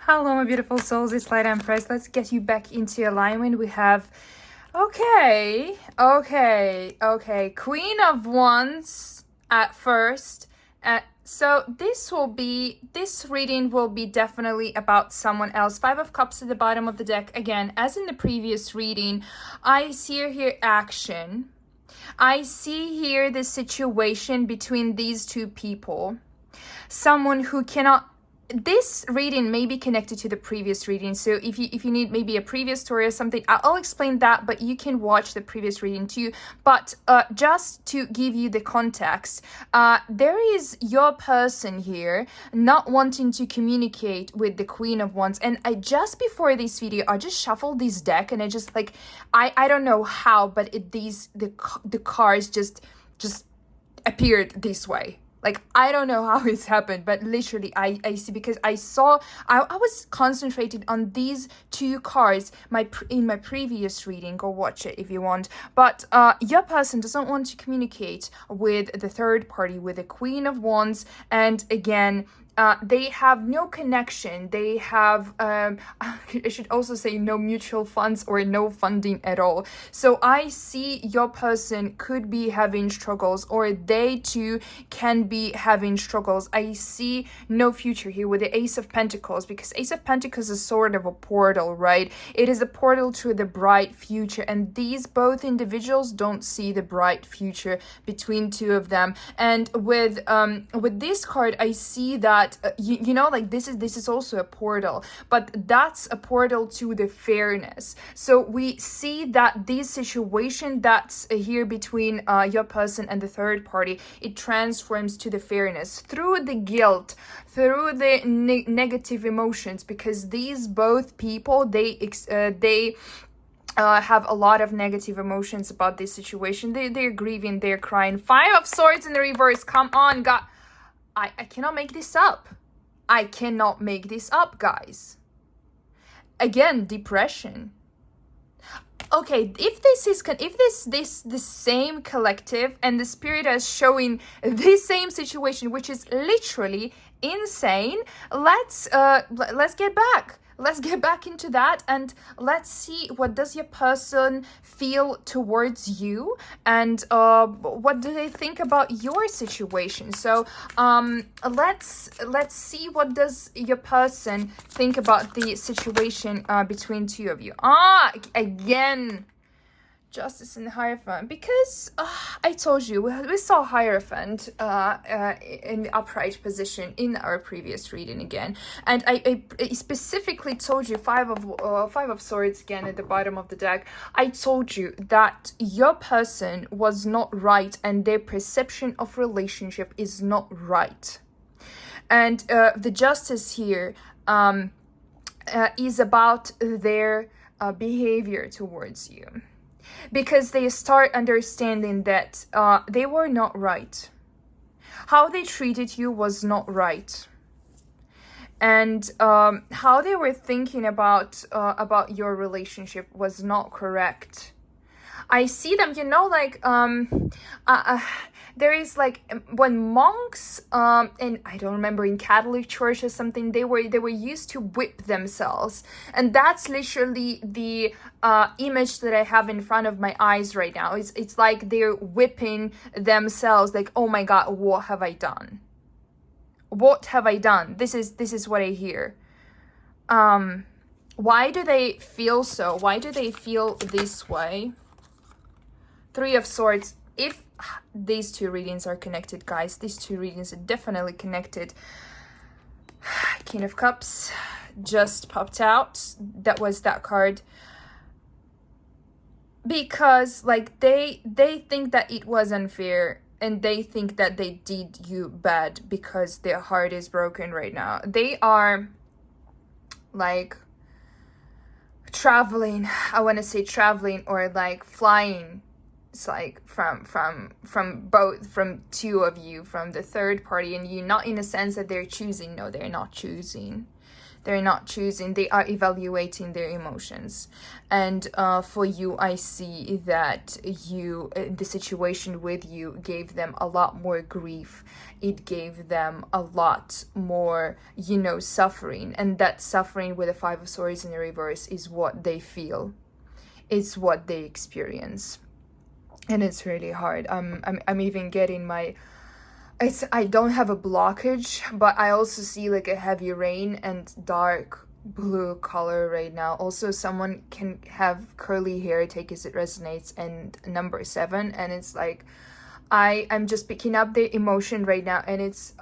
Hello, my beautiful souls. It's Light Empress. Let's get you back into alignment. We have, okay. Queen of Wands at first. So this reading will be definitely about someone else. Five of Cups at the bottom of the deck. Again, as in the previous reading, I see here action. I see here the situation between these two people. Someone who cannot. This reading may be connected to the previous reading, so if you need maybe a previous story or something, I'll explain that, but you can watch the previous reading too. But just to give you the context, there is your person here not wanting to communicate with the Queen of Wands. And I just before this video, I just shuffled this deck, and I just like I don't know how, but the cards just appeared this way. Like, I don't know how it's happened, but literally I see, because I was concentrated on these two cards in my previous reading. Go watch it if you want. But your person doesn't want to communicate with the third party, with the Queen of Wands. And again, they have no connection. They have, I should also say, no mutual funds or no funding at all. So I see your person could be having struggles, or they too can be having struggles. I see no future here with the Ace of Pentacles, because Ace of Pentacles is sort of a portal, right? It is a portal to the bright future, and these both individuals don't see the bright future between two of them. And with this card, I see that you know, like this is also a portal, but that's a portal to the fairness. So we see that this situation that's here between your person and the third party, it transforms to the fairness through the guilt, through the negative emotions, because these both people, they have a lot of negative emotions about this situation. They're grieving, they're crying. Five of Swords in the reverse. Come on, God. I cannot make this up. I cannot make this up, guys. Again, depression. Okay, if this the same collective, and the spirit is showing this same situation, which is literally insane, let's get back. Let's get back into that, and let's see what does your person feel towards you, and what do they think about your situation. So let's see what does your person think about the situation between two of you. Again, Justice and Hierophant, because I told you we saw Hierophant in the upright position in our previous reading again, and I specifically told you Five of Swords again at the bottom of the deck. I told you that your person was not right, and their perception of relationship is not right, and the Justice here is about their behavior towards you. Because they start understanding that they were not right. How they treated you was not right. And how they were thinking about your relationship was not correct. I see them, you know, like there is like when monks and I don't remember, in Catholic Church or something, they were used to whip themselves, and that's literally the image that I have in front of my eyes right now. It's like they're whipping themselves, like, oh my God, what have I done? What have I done? This is what I hear. Why do they feel so? Why do they feel this way? Three of Swords. If these two readings are connected, guys, these two readings are definitely connected. King of Cups just popped out. That was that card. Because like they think that it was unfair, and they think that they did you bad because their heart is broken right now. They are like traveling, I want to say traveling, or like flying. It's like from two of you, from the third party and you, not in a sense that they're choosing. No, they're not choosing. They're not choosing, they are evaluating their emotions. And for you, I see that the situation with you gave them a lot more grief. It gave them a lot more, suffering. And that suffering with the Five of Swords in the reverse is what they feel. It's what they experience. And it's really hard. I'm even getting I don't have a blockage, but I also see like a heavy rain and dark blue color right now. Also, someone can have curly hair, take as it resonates, and number 7. And it's like, I'm just picking up the emotion right now, and it's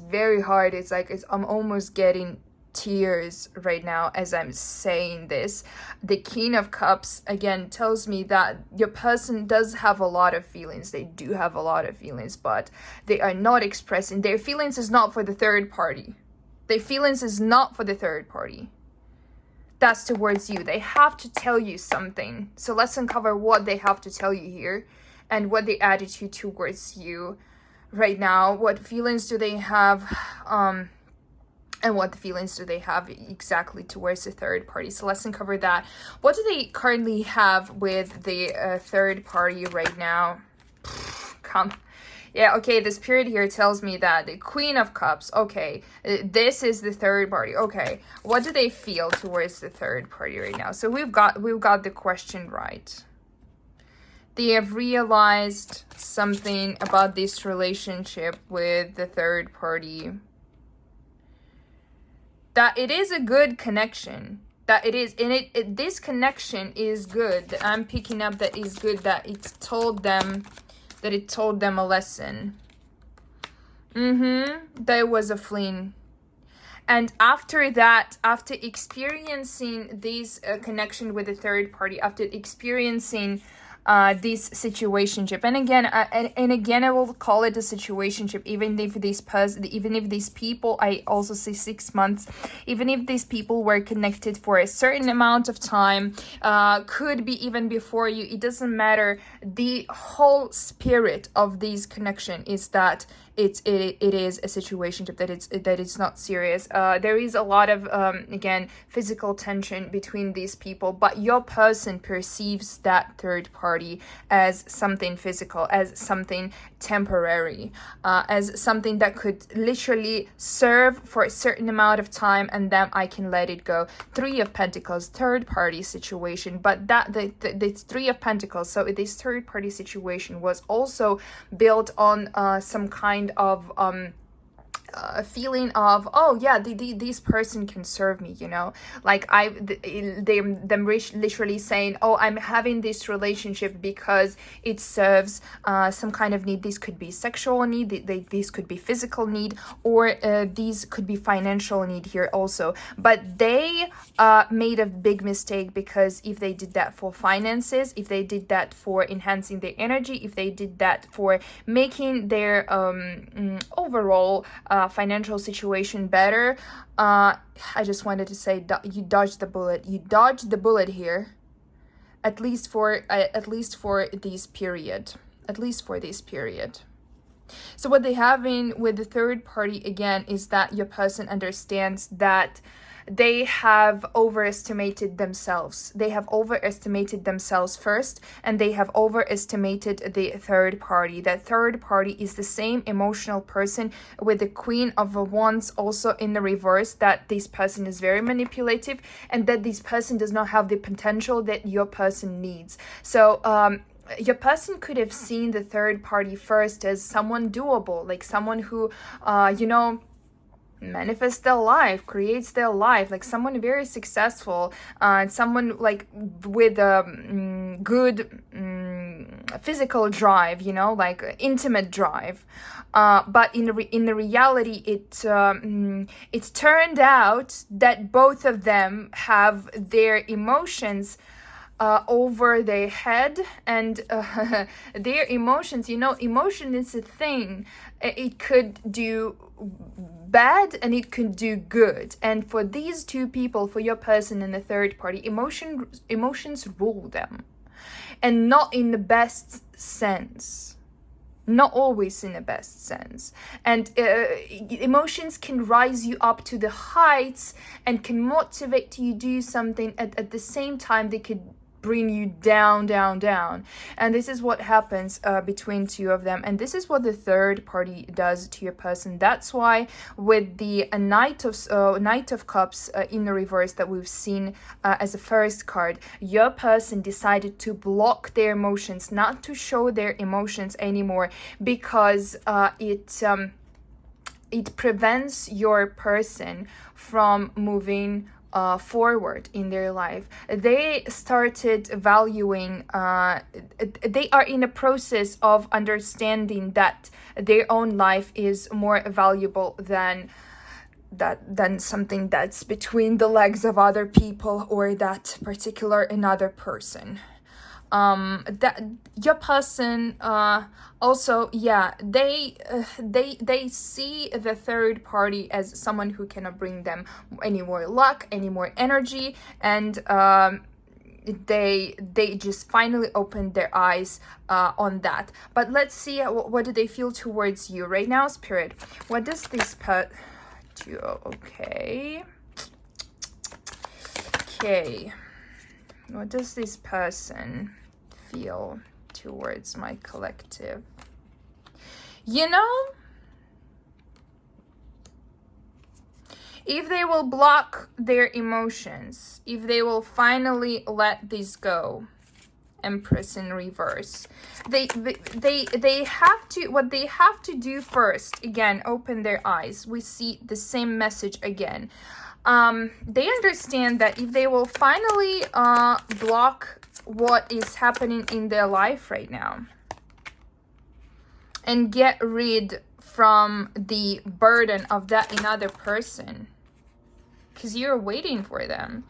very hard. It's like, I'm almost getting tears right now as I'm saying this. The King of Cups again tells me that your person does have a lot of feelings. They do have a lot of feelings, but they are not expressing. Their feelings is not for the third party. Their feelings is not for the third party. That's towards you. They have to tell you something. So let's uncover what they have to tell you here, and what the attitude towards you right now. What feelings do they have? And what feelings do they have exactly towards the third party? So let's uncover that. What do they currently have with the third party right now? Yeah, okay, the Spirit here tells me that the Queen of Cups, okay, this is the third party. Okay, what do they feel towards the third party right now? So we've got the question right. They have realized something about this relationship with the third party. That it is a good connection, that it is, and this connection is good. I'm picking up that is good, that it told them a lesson. There was a fling. And after that, after experiencing this connection with the third party, after experiencing this situationship, and again I will call it a situationship, even if these people, I also say 6 months, even if these people were connected for a certain amount of time, could be even before you, it doesn't matter. The whole spirit of this connection is that it is a situationship, that it's not serious. There is a lot of again physical tension between these people, but your person perceives that third party as something physical, as something temporary, as something that could literally serve for a certain amount of time, and then I can let it go. 3 of Pentacles, third party situation, but that the 3 of Pentacles, so this third party situation was also built on some kind of a feeling of, oh yeah, this person can serve me, like them literally saying, oh, I'm having this relationship because it serves some kind of need. This could be sexual need, this could be physical need, or these could be financial need here also. But they made a big mistake, because if they did that for finances, if they did that for enhancing their energy, if they did that for making their overall financial situation better, I just wanted to say that you dodged the bullet. You dodged the bullet here, at least for this period. So what they have in with the third party again is that your person understands that they have overestimated themselves. They have overestimated themselves first, and they have overestimated the third party. That third party is the same emotional person with the Queen of Wands also in the reverse, that this person is very manipulative, and that this person does not have the potential that your person needs. So your person could have seen the third party first as someone doable, like someone who manifests their life, creates their life, like someone very successful, and someone like with a good physical drive, like intimate drive. But in the reality, it turned out that both of them have their emotions over their head, and their emotions, emotion is a thing. It could do bad and it could do good, and for these two people, for your person and the third party, emotions rule them, and not in the best sense. not always in the best sense. And emotions can rise you up to the heights and can motivate you to do something. At the same time, they could bring you down. And this is what happens between two of them. And this is what the third party does to your person. That's why with the Knight of Cups in the reverse that we've seen as a first card, your person decided to block their emotions, not to show their emotions anymore, because it prevents your person from moving forward in their life. They started valuing, they are in a process of understanding that their own life is more valuable than something that's between the legs of other people or that particular another person. That your person also, yeah, they see the third party as someone who cannot bring them any more luck, any more energy, and they just finally opened their eyes on that. But let's see what do they feel towards you right now, Spirit. What does this do? Okay. What does this person feel towards my collective? You know, if they will block their emotions, if they will finally let this go, Empress in reverse, they have to, what they have to do first, again, open their eyes. We see the same message again. They understand that if they will finally block what is happening in their life right now and get rid from the burden of that another person, because you're waiting for them.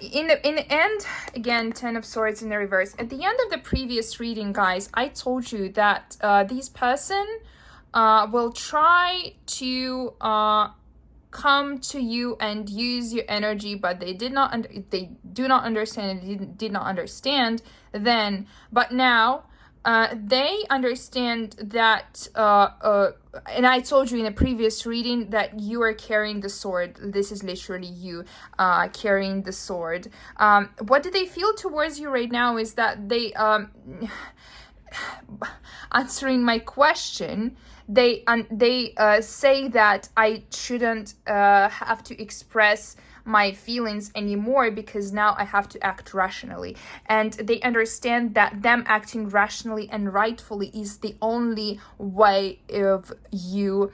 In the end, again, 10 of Swords in the reverse. At the end of the previous reading, guys, I told you that this person will try to come to you and use your energy, but they do not understand, did not understand then, but now they understand that and I told you in a previous reading that you are carrying the sword. This is literally you carrying the sword. What do they feel towards you right now is that they answering my question, they say that I shouldn't have to express my feelings anymore because now I have to act rationally. And they understand that them acting rationally and rightfully is the only way of you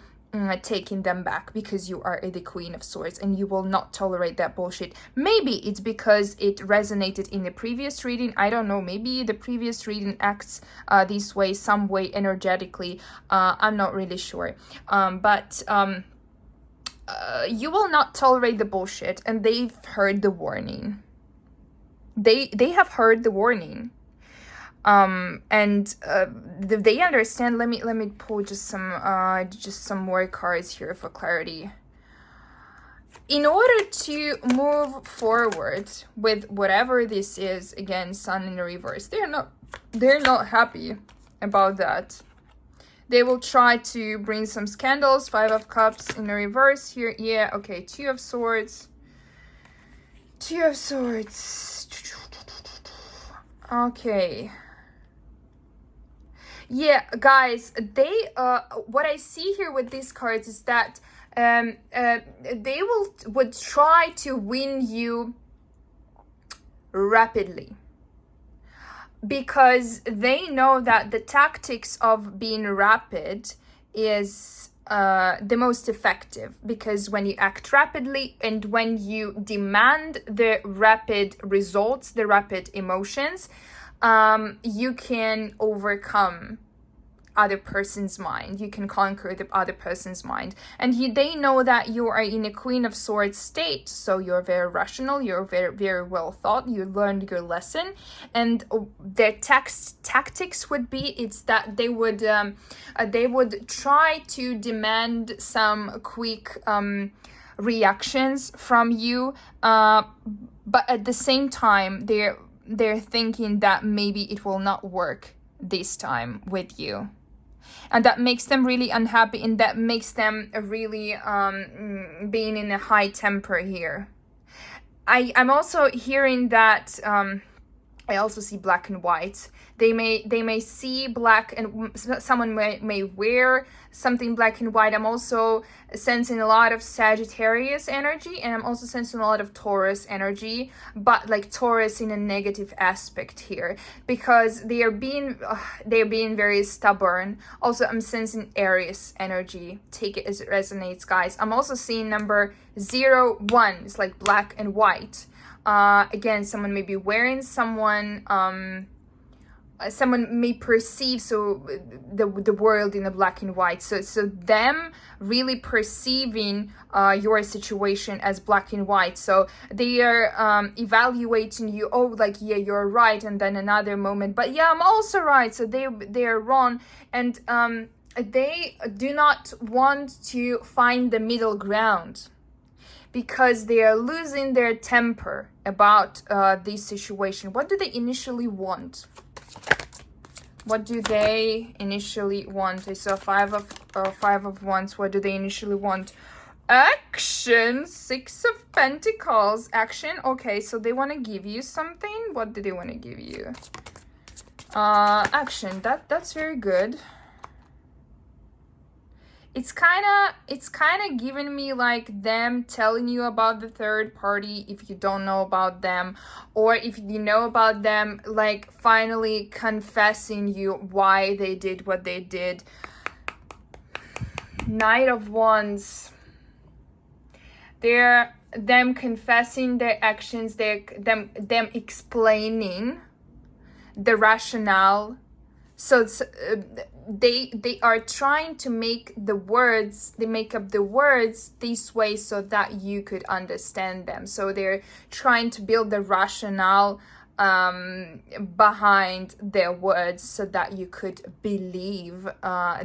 taking them back, because you are the Queen of Swords and you will not tolerate that bullshit. Maybe it's because it resonated in the previous reading. I don't know. Maybe the previous reading acts this way, some way energetically. I'm not really sure. But you will not tolerate the bullshit, and they've heard the warning. They have heard the warning. And they understand. Let me pull just some more cards here for clarity. In order to move forward with whatever this is, again, Sun in the reverse, they're not happy about that. They will try to bring some scandals. 5 of Cups in the reverse here. Yeah, okay, 2 of Swords. 2 of Swords. Okay. Yeah, guys, they what I see here with these cards is that they would try to win you rapidly, because they know that the tactics of being rapid is the most effective, because when you act rapidly and when you demand the rapid results, the rapid emotions, you can overcome other person's mind. You can conquer the other person's mind. And they know that you are in a Queen of Swords state, so you're very rational, you're very, very well thought, you learned your lesson. And their tactics would be, it's that they would try to demand some quick reactions from you, but at the same time they're thinking that maybe it will not work this time with you. And that makes them really unhappy, and that makes them really being in a high temper here. I'm also hearing that I also see black and white. They may see black, and someone may wear something black and white. I'm also sensing a lot of Sagittarius energy, and I'm also sensing a lot of Taurus energy, but like Taurus in a negative aspect here, because they're being very stubborn. Also, I'm sensing Aries energy. Take it as it resonates, guys. I'm also seeing number 01. It's like black and white. Again, someone may be wearing someone may perceive the world in a black and white, so them really perceiving your situation as black and white. So they are evaluating you, oh, like, yeah, you're right, and then another moment, but yeah, I'm also right. So they're wrong, and they do not want to find the middle ground, because they are losing their temper about this situation. What do they initially want? What do they initially want? I saw five of wands. What do they initially want? Action. 6 of Pentacles. Action. Okay, so they want to give you something. What do they want to give you? Action. That's very good. It's kind of giving me like them telling you about the third party if you don't know about them, or if you know about them, like finally confessing you why they did what they did. Knight of Wands. They're them confessing their actions, them explaining the rationale. So it's, they are trying to make the words, they make up the words this way so that you could understand them. So they're trying to build the rationale behind their words so that you could believe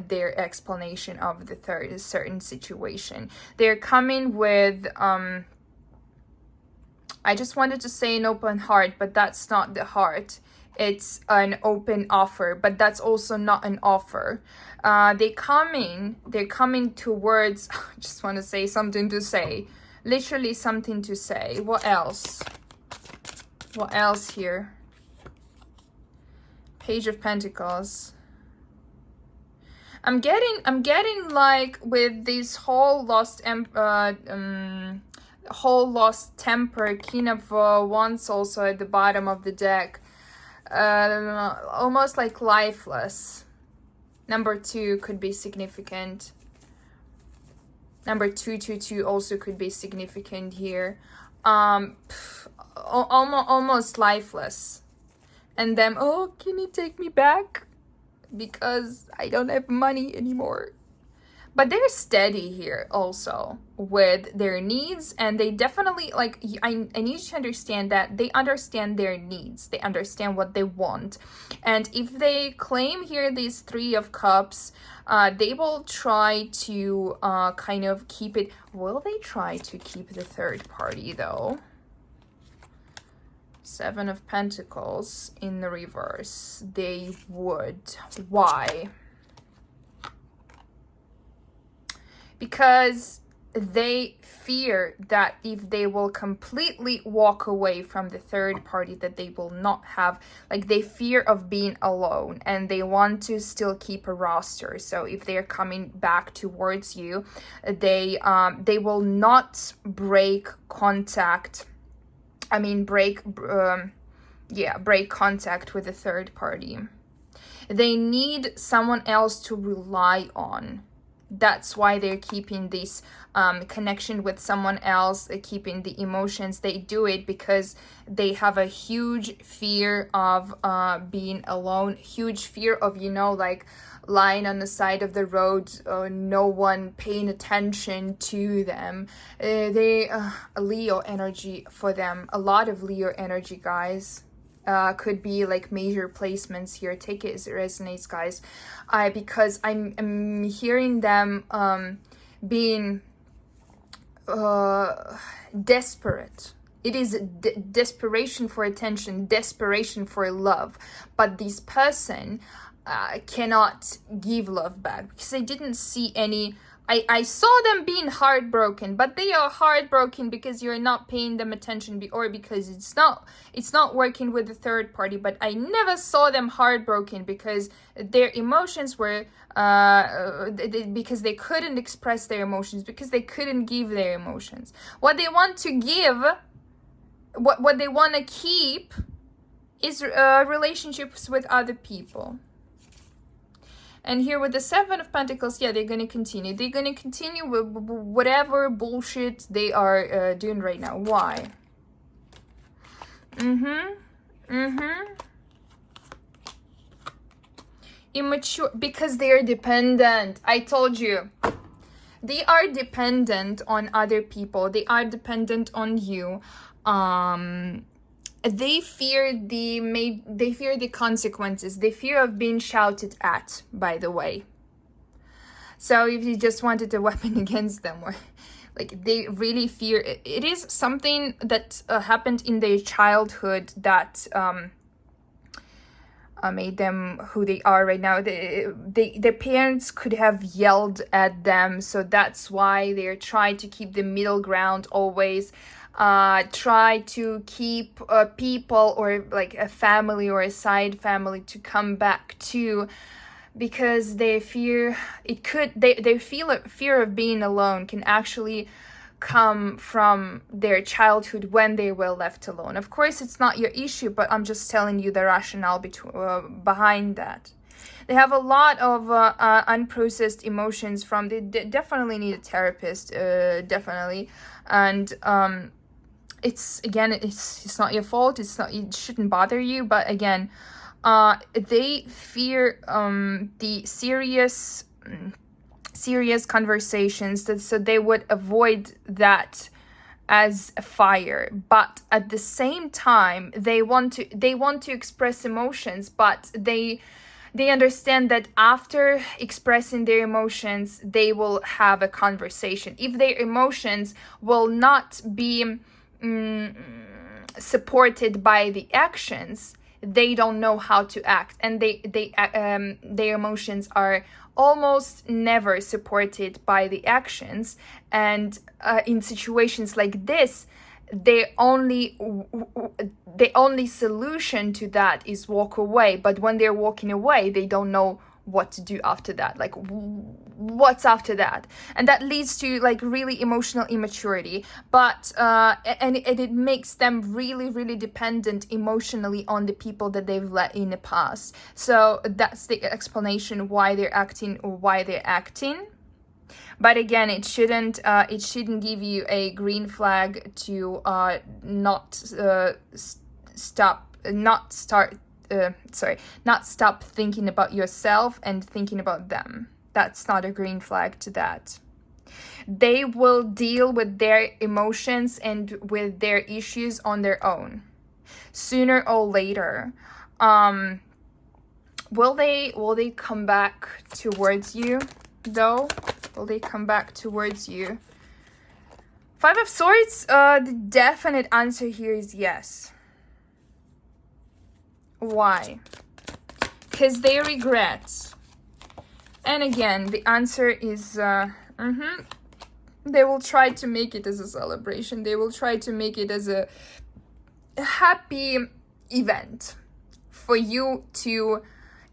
their explanation of the certain situation. They're coming with I just wanted to say an open heart, but that's not the heart. It's an open offer, but that's also not an offer. They're coming towards, I just want to say something to say. Literally something to say. What else? What else here? Page of Pentacles. I'm getting like with this whole lost temper, King of Wands also at the bottom of the deck. Almost like lifeless. Number 2 could be significant. Number 222 also could be significant here. Almost lifeless. And then, oh, can you take me back? Because I don't have money anymore. But they're steady here also with their needs, and they definitely, like, I need you to understand that they understand their needs. They understand what they want. And if they claim here these 3 of Cups, they will try to kind of keep it. Will they try to keep the third party though? 7 of Pentacles in the reverse. They would. Why? Because they fear that if they will completely walk away from the third party, that they will not have, like, they fear of being alone, and they want to still keep a roster. So if they're coming back towards you, they will not break contact. I mean, break contact with the third party. They need someone else to rely on. That's why they're keeping this connection with someone else, keeping the emotions. They do it because they have a huge fear of being alone, huge fear of, like, lying on the side of the road, no one paying attention to them. Leo energy for them. A lot of Leo energy, guys. Could be like major placements here. Take it as it resonates, guys. Because I'm hearing them being desperate, It is desperation for attention, desperation for love. But this person cannot give love back because they didn't see any. I saw them being heartbroken, but they are heartbroken because you're not paying them attention, or because it's not working with the third party. But I never saw them heartbroken because their emotions were because they couldn't express their emotions, because they couldn't give their emotions. What they want to give, what they want to keep, is relationships with other people. And here with the Seven of Pentacles, yeah, they're going to continue. They're going to continue with whatever bullshit they are doing right now. Why? Immature, because they're dependent. I told you. They are dependent on other people. They are dependent on you. They fear the consequences. They fear of being shouted at, by the way. So if you just wanted a weapon against them, or like, they really fear it. It is something that happened in their childhood that made them who they are right now. Their parents could have yelled at them, so that's why they're trying to keep the middle ground always. Try to keep people, or like a family or a side family, to come back to, because they fear it could. They feel fear of being alone can actually come from their childhood when they were left alone. Of course, it's not your issue, but I'm just telling you the rationale behind that. They have a lot of unprocessed emotions from. They definitely need a therapist, definitely, and it's not your fault. It shouldn't bother you, but again, they fear the serious conversations, so they would avoid that as a fire. But at the same time, they want to express emotions, but they understand that after expressing their emotions, they will have a conversation. If their emotions will not be supported by the actions, they don't know how to act, and their emotions are almost never supported by the actions. And in situations like this, the only solution to that is walk away. But when they're walking away, they don't know what to do after that. Like, what's after that? And that leads to like really emotional immaturity. But and it makes them really, really dependent emotionally on the people that they've let in the past. So that's the explanation why they're acting or why they're acting. But again, it shouldn't give you a green flag to not stop thinking about yourself and thinking about them. That's not a green flag to that. They will deal with their emotions and with their issues on their own, sooner or later. Will they come back towards you though? Will they come back towards you? Five of Swords, the definite answer here is yes. Why? Because they regret. And again, the answer is they will try to make it as a celebration. They will try to make it as a happy event for you to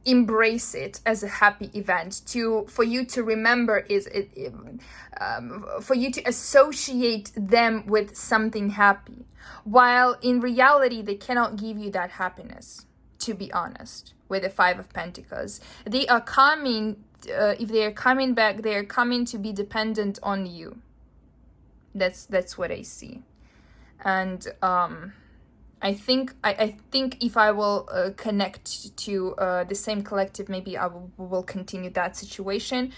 embrace it as a happy event, for you to remember for you to associate them with something happy, while in reality they cannot give you that happiness, to be honest. With the Five of Pentacles, they are coming, if they are coming back, they are coming to be dependent on you. That's what I see. And I think if I will connect to the same collective, maybe I will continue that situation.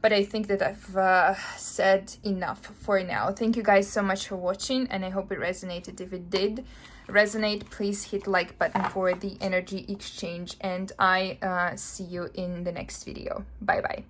But I think that I've said enough for now. Thank you guys so much for watching, and I hope it resonated. If it did resonate, please hit like button for the energy exchange, and I see you in the next video. Bye bye.